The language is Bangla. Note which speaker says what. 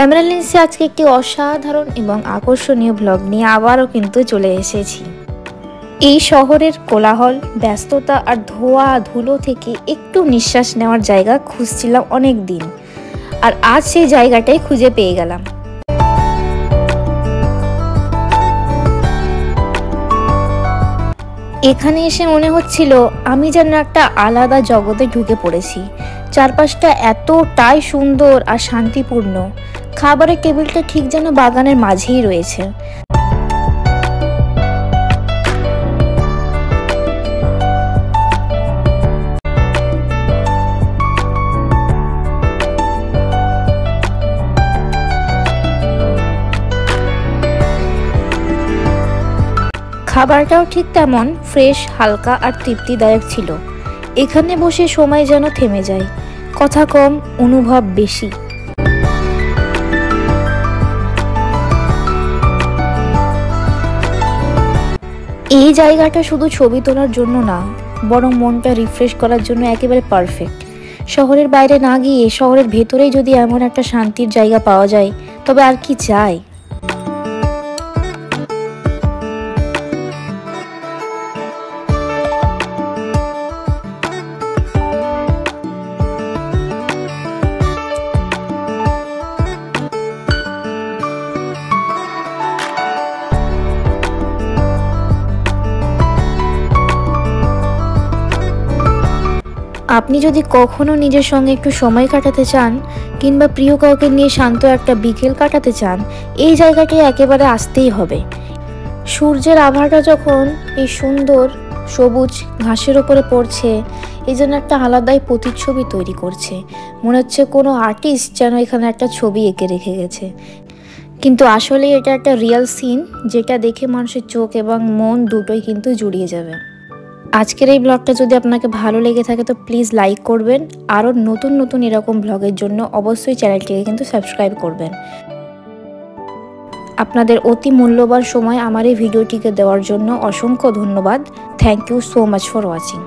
Speaker 1: ক্যামেরা লেন্সে আজকে একটি অসাধারণ এবং আকর্ষণীয় ব্লগ নিয়ে আবারও কিন্তু চলে এসেছি। এই শহরের কোলাহল, ব্যস্ততা আর ধোয়া ধুলো থেকে একটু নিঃশ্বাস নেওয়ার জায়গা খুঁজছিলাম অনেক দিন, আর আজ সেই জায়গাটাই খুঁজে পেয়ে গেলাম। এখানে এসে মনে হচ্ছিল আমি যেন একটা আলাদা জগতে ঢুকে পড়েছি। চারপাশটা এতটাই সুন্দর আর শান্তিপূর্ণ। খাবারের টেবিলটা ঠিক যেন বাগানের মাঝেই রয়েছে। খাবারটাও ঠিক তেমন ফ্রেশ, হালকা আর তৃপ্তিদায়ক ছিল। এখানে বসে সময় যেন থেমে যায়, কথা কম, অনুভব বেশি। এই জায়গাটা শুধু ছবি তোলার জন্য না, বরং মনটা রিফ্রেশ করার জন্য একেবারে পারফেক্ট। শহরের বাইরে না গিয়ে শহরের ভেতরেই যদি এমন একটা শান্তির জায়গা পাওয়া যায়, তবে আর কি চাই। আপনি যদি কখনো নিজের সঙ্গে একটু সময় কাটাতে চান, কিংবা প্রিয় কাউকে নিয়ে শান্ত একটা বিকেল কাটাতে চান, এই জায়গাটি একেবারে আসতেই হবে। সূর্যের আভাটা যখন এই সুন্দর সবুজ ঘাসের ওপরে পড়ছে, এই জন্য একটা আলাদাই প্রতিচ্ছবি তৈরি করছে। মনে হচ্ছে কোনো আর্টিস্ট যেন এখানে একটা ছবি এঁকে রেখে গেছে। কিন্তু আসলে এটা একটা রিয়েল সিন, যেটা দেখে মানুষের চোখ এবং মন দুটোই কিন্তু জুড়িয়ে যাবে। আজকের এই ব্লগটা যদি আপনাকে ভালো লেগে থাকে তো প্লিজ লাইক করবেন। আরও নতুন নতুন এরকম ব্লগের জন্য অবশ্যই চ্যানেলটিকে কিন্তু সাবস্ক্রাইব করবেন। আপনাদের অতি মূল্যবান সময় আমার এই ভিডিওটিকে দেওয়ার জন্য অসংখ্য ধন্যবাদ। Thank you so much for watching.